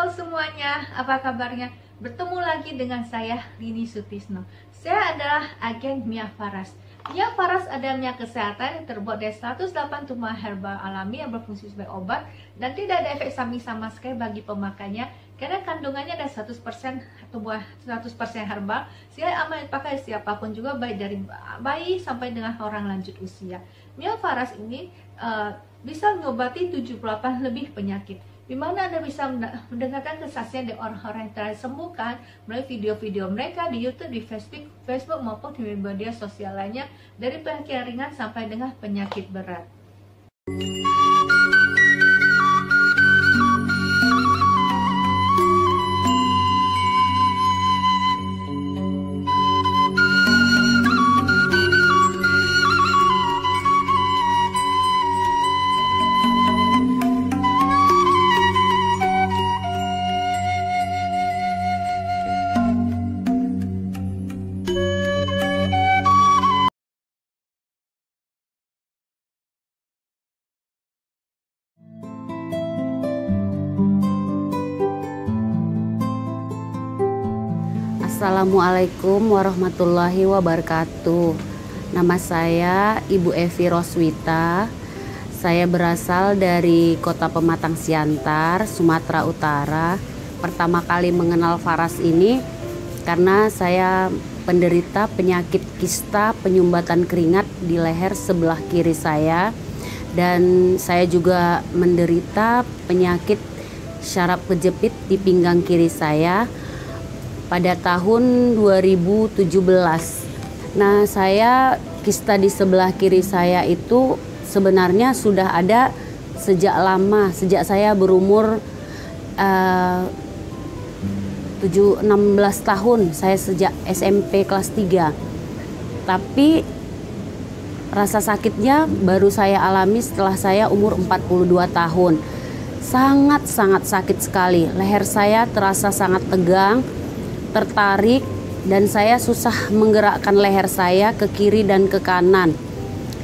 Halo semuanya, apa kabarnya? Bertemu lagi dengan saya, Rini Sutisno. Saya adalah agen Mia Faras. Mia Faras adalah minyak kesehatan yang terbuat dari 108 tumbuhan herbal alami yang berfungsi sebagai obat dan tidak ada efek samping sama sekali bagi pemakainya karena kandungannya ada 100% tumbuhan 100% herbal, sehingga aman dipakai siapapun juga, baik dari bayi sampai dengan orang lanjut usia. Mia Faras ini bisa mengobati 78 lebih penyakit, di mana Anda bisa mendengarkan kesaksian dari orang-orang yang telah disembuhkan melalui video-video mereka di YouTube, di Facebook maupun di media sosial lainnya, dari penyakit ringan sampai dengan penyakit berat. Assalamualaikum warahmatullahi wabarakatuh. Nama saya Ibu Evi Roswita. Saya berasal dari Kota Pematang Siantar, Sumatera Utara. Pertama kali mengenal Faras ini karena saya penderita penyakit kista penyumbatan keringat di leher sebelah kiri saya, dan saya juga menderita penyakit syaraf kejepit di pinggang kiri saya pada tahun 2017. Nah, saya kista di sebelah kiri saya itu sebenarnya sudah ada sejak lama, sejak saya berumur 16 tahun, saya sejak SMP kelas 3. Tapi rasa sakitnya baru saya alami setelah saya umur 42 tahun. Sangat-sangat sakit sekali. Leher saya terasa sangat tegang, tertarik, dan saya susah menggerakkan leher saya ke kiri dan ke kanan.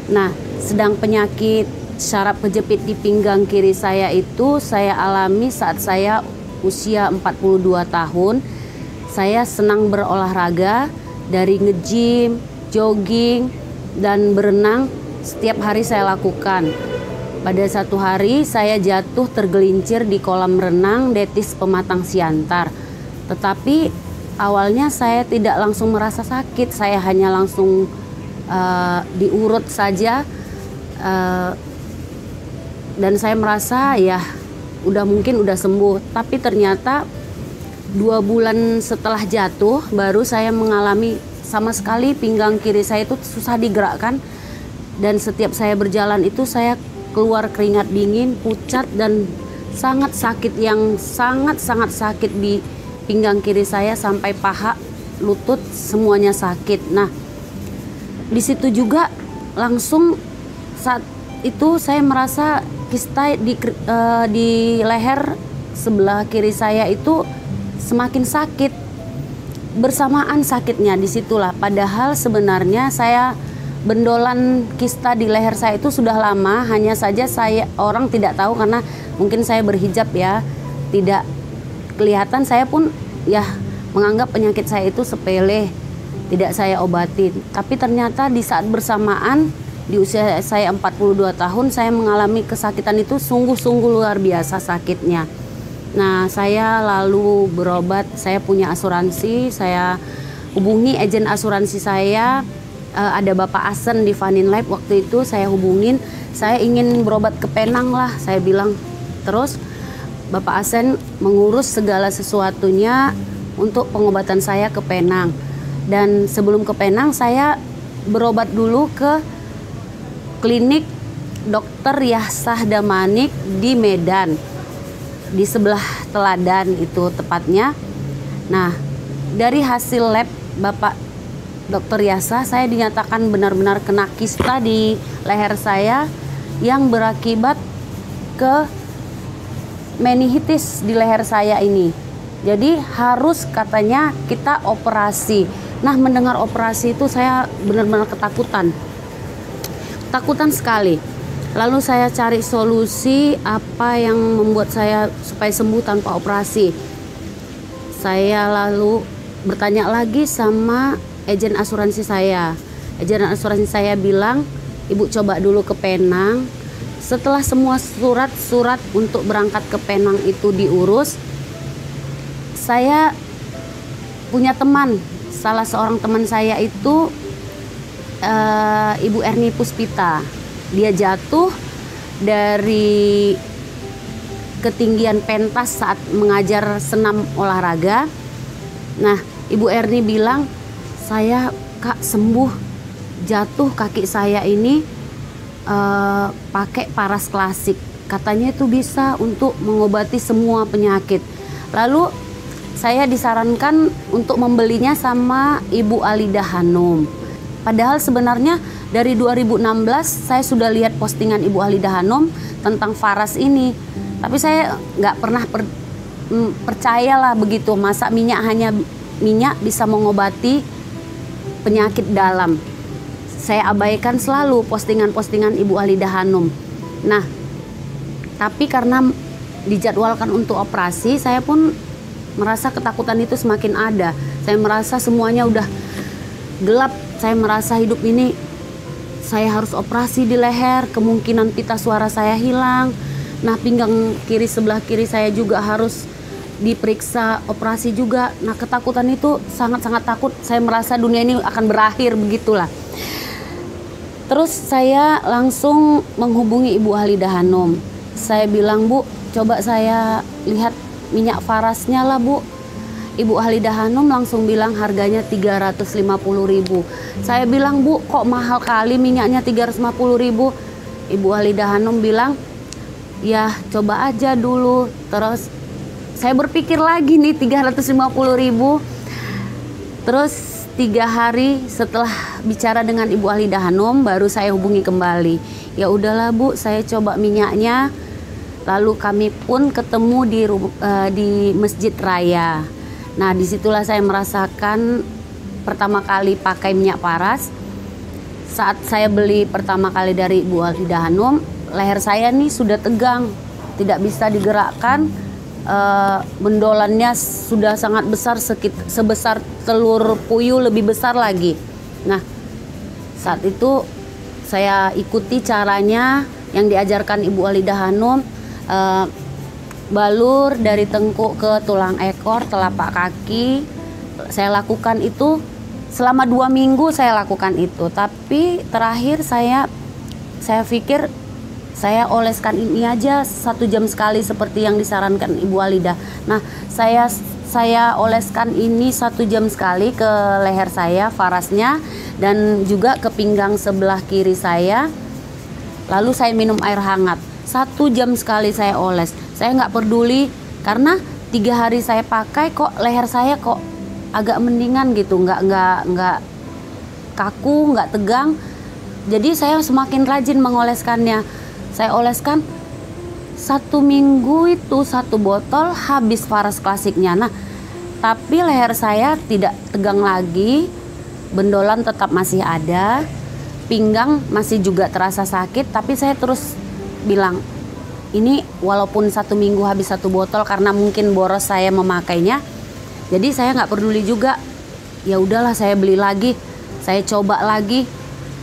Nah, sedang penyakit syaraf kejepit di pinggang kiri saya itu saya alami saat saya usia 42 tahun. Saya senang berolahraga, dari nge-gym, jogging, dan berenang setiap hari saya lakukan. Pada satu hari saya jatuh tergelincir di kolam renang Detis Pematang Siantar. Tetapi awalnya saya tidak langsung merasa sakit, saya hanya langsung diurut saja, dan saya merasa ya mungkin udah sembuh. Tapi ternyata 2 bulan setelah jatuh baru saya mengalami sama sekali pinggang kiri saya itu susah digerakkan, dan setiap saya berjalan itu saya keluar keringat dingin, pucat, dan sangat sakit, yang sangat sakit di pinggang kiri saya sampai paha, lutut, semuanya sakit. Nah, di situ juga langsung saat itu saya merasa kista di leher sebelah kiri saya itu semakin sakit, bersamaan sakitnya. Disitulah, padahal sebenarnya saya bendolan kista di leher saya itu sudah lama, hanya saja orang tidak tahu karena mungkin saya berhijab ya, tidak kelihatan. Saya pun ya menganggap penyakit saya itu sepele, tidak saya obatin. Tapi ternyata di saat bersamaan di usia saya 42 tahun saya mengalami kesakitan itu sungguh-sungguh luar biasa sakitnya. Nah, saya lalu berobat, saya punya asuransi, saya hubungi agen asuransi saya, ada Bapak Asen di Vanin Life waktu itu. Saya hubungin, saya ingin berobat ke Penang lah, saya bilang. Terus Bapak Asen mengurus segala sesuatunya untuk pengobatan saya ke Penang. Dan sebelum ke Penang saya berobat dulu ke klinik Dr. Yasah Damanik di Medan, di sebelah Teladan itu tepatnya. Nah, dari hasil lab Bapak Dr. Yasah, saya dinyatakan benar-benar kena kista di leher saya yang berakibat ke meningitis di leher saya ini. Jadi harus katanya kita operasi. Nah, mendengar operasi itu saya benar-benar ketakutan sekali. Lalu saya cari solusi apa yang membuat saya supaya sembuh tanpa operasi. Saya lalu bertanya lagi sama agen asuransi saya. Agen asuransi saya bilang, ibu coba dulu ke Penang. Setelah semua surat-surat untuk berangkat ke Penang itu diurus, saya punya teman, salah seorang teman saya itu Ibu Erni Puspita. Dia jatuh dari ketinggian pentas saat mengajar senam olahraga. Nah, Ibu Erni bilang, saya Kak sembuh, jatuh kaki saya ini pakai paras klasik. Katanya itu bisa untuk mengobati semua penyakit. Lalu saya disarankan untuk membelinya sama Ibu Alida Hanum. Padahal sebenarnya dari 2016 saya sudah lihat postingan Ibu Alida Hanum tentang Faras ini. Tapi saya nggak pernah percayalah begitu. Masa minyak bisa mengobati penyakit dalam. Saya abaikan selalu postingan-postingan Ibu Alida Hanum. Nah, tapi karena dijadwalkan untuk operasi, saya pun merasa ketakutan itu semakin ada. Saya merasa semuanya udah gelap. Saya merasa hidup ini saya harus operasi di leher, kemungkinan pita suara saya hilang. Nah, pinggang kiri sebelah kiri saya juga harus diperiksa operasi juga. Nah, ketakutan itu sangat-sangat takut. Saya merasa dunia ini akan berakhir, begitulah. Terus saya langsung menghubungi Ibu Alida Hanum. Saya bilang, Bu, coba saya lihat minyak farasnya lah, Bu. Ibu Alida Hanum langsung bilang harganya 350.000. Saya bilang, Bu, kok mahal kali minyaknya 350.000? Ibu Alida Hanum bilang, ya coba aja dulu. Terus saya berpikir lagi nih 350.000. Terus 3 hari setelah bicara dengan Ibu Alida Hanum baru saya hubungi kembali. Ya udahlah, Bu, saya coba minyaknya. Lalu kami pun ketemu di Masjid Raya. Nah, disitulah saya merasakan pertama kali pakai minyak paras. Saat saya beli pertama kali dari Ibu Alida Hanum, leher saya nih sudah tegang, tidak bisa digerakkan. Bendolannya sudah sangat besar, sebesar telur puyuh, lebih besar lagi. Nah, saat itu saya ikuti caranya yang diajarkan Ibu Alida Hanum. Balur dari tengkuk ke tulang ekor, telapak kaki. Saya lakukan itu selama 2 minggu saya lakukan itu. Tapi terakhir saya pikir saya oleskan ini aja 1 jam sekali seperti yang disarankan Ibu Alida. Nah, saya oleskan ini 1 jam sekali ke leher saya, farasnya, dan juga ke pinggang sebelah kiri saya. Lalu saya minum air hangat. 1 jam sekali saya oles. Saya nggak peduli karena 3 hari saya pakai kok leher saya kok agak mendingan gitu, nggak kaku, nggak tegang. Jadi saya semakin rajin mengoleskannya. Saya oleskan 1 minggu itu 1 botol habis Faras klasiknya. Nah, tapi leher saya tidak tegang lagi, bendolan tetap masih ada, pinggang masih juga terasa sakit. Tapi saya terus bilang, ini walaupun 1 minggu habis 1 botol karena mungkin boros saya memakainya, jadi saya nggak peduli juga. Ya udahlah, saya beli lagi, saya coba lagi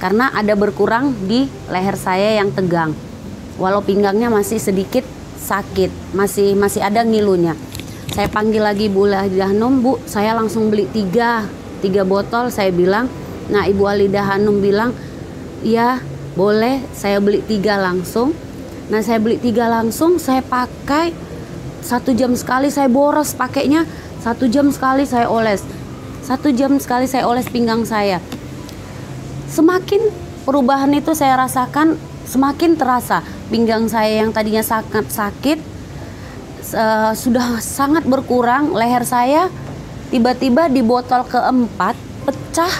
karena ada berkurang di leher saya yang tegang. Walau pinggangnya masih sedikit sakit, masih ada ngilunya. Saya panggil lagi Ibu Alida Hanum, Bu, saya langsung beli 3 botol. Saya bilang, nah Ibu Alida Hanum bilang, ya boleh, saya beli 3 langsung. Nah, saya beli 3 langsung, saya pakai 1 jam sekali saya boros pakainya, 1 jam sekali saya oles. 1 jam sekali saya oles pinggang saya. Semakin perubahan itu saya rasakan, semakin terasa. Pinggang saya yang tadinya sangat sakit, sudah sangat berkurang. Leher saya tiba-tiba di botol keempat pecah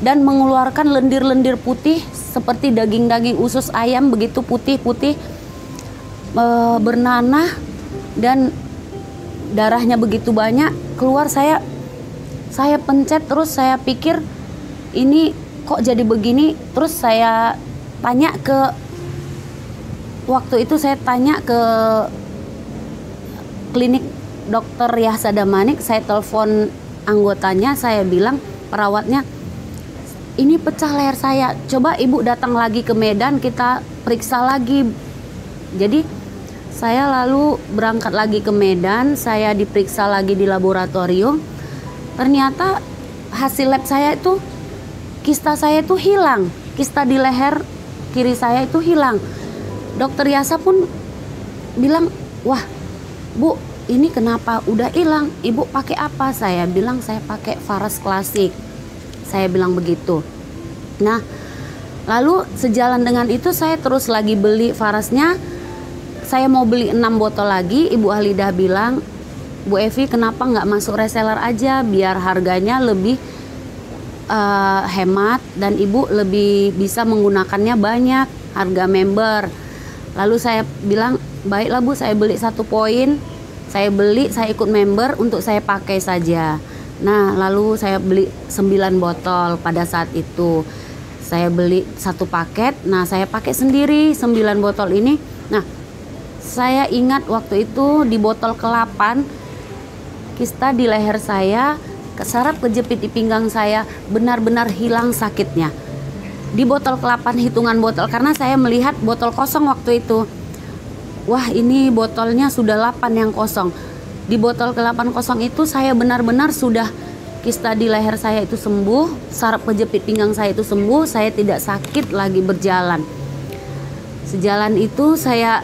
dan mengeluarkan lendir-lendir putih seperti daging-daging usus ayam, begitu putih-putih, bernanah, dan darahnya begitu banyak keluar. Saya pencet, terus saya pikir ini kok jadi begini. Terus saya tanya ke waktu itu saya tanya ke klinik dokter Yahsa Damanik, saya telepon anggotanya, saya bilang perawatnya, ini pecah leher saya, coba ibu datang lagi ke Medan, kita periksa lagi. Jadi saya lalu berangkat lagi ke Medan, saya diperiksa lagi di laboratorium. Ternyata hasil lab saya itu, kista saya itu hilang, kista di leher kiri saya itu hilang. Dokter Yasa pun bilang, wah Bu, ini kenapa udah hilang? Ibu pakai apa? Saya bilang saya pakai Faras Klasik. Saya bilang begitu. Nah, lalu sejalan dengan itu saya terus lagi beli Farasnya. Saya mau beli 6 botol lagi. Ibu Halidah bilang, Bu Evi kenapa nggak masuk reseller aja biar harganya lebih hemat dan ibu lebih bisa menggunakannya banyak, harga member. Lalu saya bilang, baiklah Bu, saya beli 1 poin, saya beli, saya ikut member untuk saya pakai saja. Nah, lalu saya beli 9 botol pada saat itu. Saya beli 1 paket, nah saya pakai sendiri 9 botol ini. Nah, saya ingat waktu itu di botol ke-8, kista di leher saya, saraf kejepit di pinggang saya benar-benar hilang sakitnya. Di botol ke-8 hitungan botol, karena saya melihat botol kosong waktu itu. Wah, ini botolnya sudah 8 yang kosong. Di botol ke-8 kosong itu saya benar-benar sudah, kista di leher saya itu sembuh, saraf kejepit pinggang saya itu sembuh, saya tidak sakit lagi berjalan. Sejalan itu saya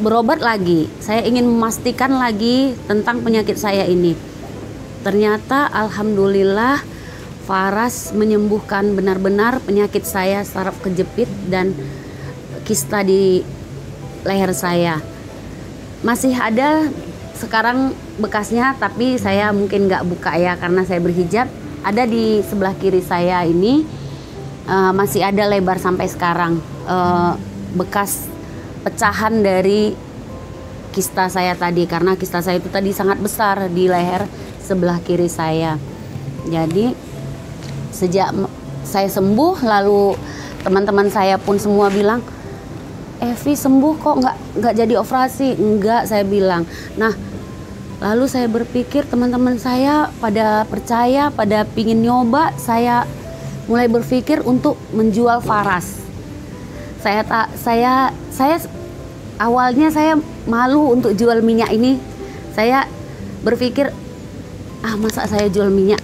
berobat lagi. Saya ingin memastikan lagi tentang penyakit saya ini. Ternyata alhamdulillah Faras menyembuhkan benar-benar penyakit saya, saraf kejepit dan kista di leher saya. Masih ada sekarang bekasnya, tapi saya mungkin nggak buka ya karena saya berhijab. Ada di sebelah kiri saya ini masih ada lebar sampai sekarang, bekas pecahan dari kista saya tadi, karena kista saya itu tadi sangat besar di leher sebelah kiri saya. Jadi sejak saya sembuh, lalu teman-teman saya pun semua bilang, Evi sembuh kok nggak jadi operasi? Enggak, saya bilang. Nah, lalu saya berpikir teman-teman saya pada percaya, pada pingin nyoba, saya mulai berpikir untuk menjual Faras. Saya awalnya saya malu untuk jual minyak ini. Saya berpikir, masa saya jual minyak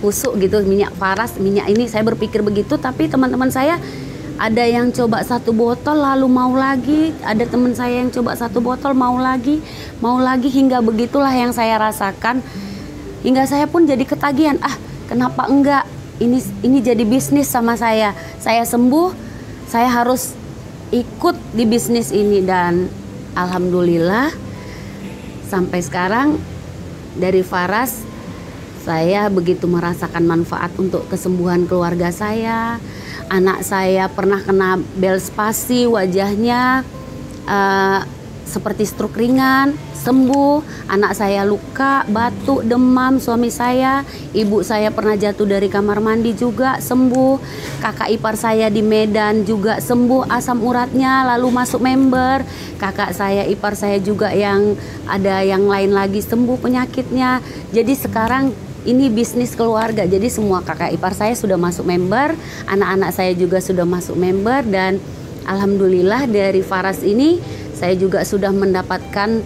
kusuk gitu, minyak Faras, minyak ini, saya berpikir begitu. Tapi teman-teman saya ada yang coba 1 botol lalu mau lagi, ada teman saya yang coba 1 botol mau lagi, hingga begitulah yang saya rasakan. Hingga saya pun jadi ketagihan, kenapa enggak, ini jadi bisnis sama saya sembuh, saya harus ikut di bisnis ini. Dan alhamdulillah sampai sekarang dari Faras saya begitu merasakan manfaat untuk kesembuhan keluarga saya. Anak saya pernah kena bel spasi, wajahnya seperti stroke ringan, sembuh. Anak saya luka, batuk, demam, suami saya, ibu saya pernah jatuh dari kamar mandi juga sembuh. Kakak ipar saya di Medan juga sembuh asam uratnya, lalu masuk member. Kakak saya, ipar saya juga yang ada yang lain lagi sembuh penyakitnya. Jadi sekarang ini bisnis keluarga, jadi semua kakak ipar saya sudah masuk member, anak-anak saya juga sudah masuk member. Dan alhamdulillah dari Faras ini saya juga sudah mendapatkan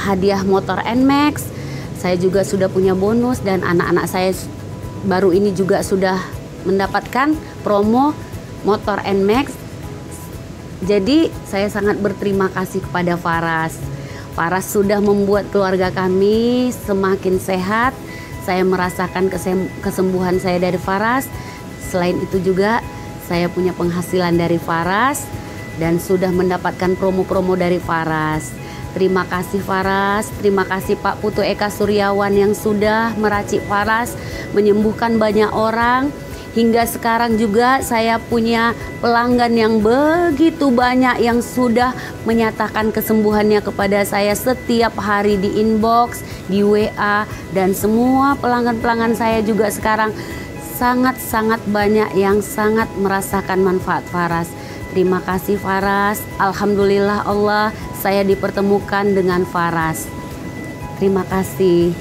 hadiah motor NMAX. Saya juga sudah punya bonus, dan anak-anak saya baru ini juga sudah mendapatkan promo motor NMAX. Jadi saya sangat berterima kasih kepada Faras. Faras sudah membuat keluarga kami semakin sehat. Saya merasakan kesembuhan saya dari Faras. Selain itu juga saya punya penghasilan dari Faras dan sudah mendapatkan promo-promo dari Faras. Terima kasih Faras, terima kasih Pak Putu Eka Suryawan yang sudah meracik Faras, menyembuhkan banyak orang. Hingga sekarang juga saya punya pelanggan yang begitu banyak yang sudah menyatakan kesembuhannya kepada saya setiap hari di inbox, di WA, dan semua pelanggan-pelanggan saya juga sekarang sangat-sangat banyak yang sangat merasakan manfaat Faras. Terima kasih Faras. Alhamdulillah Allah, saya dipertemukan dengan Faras. Terima kasih.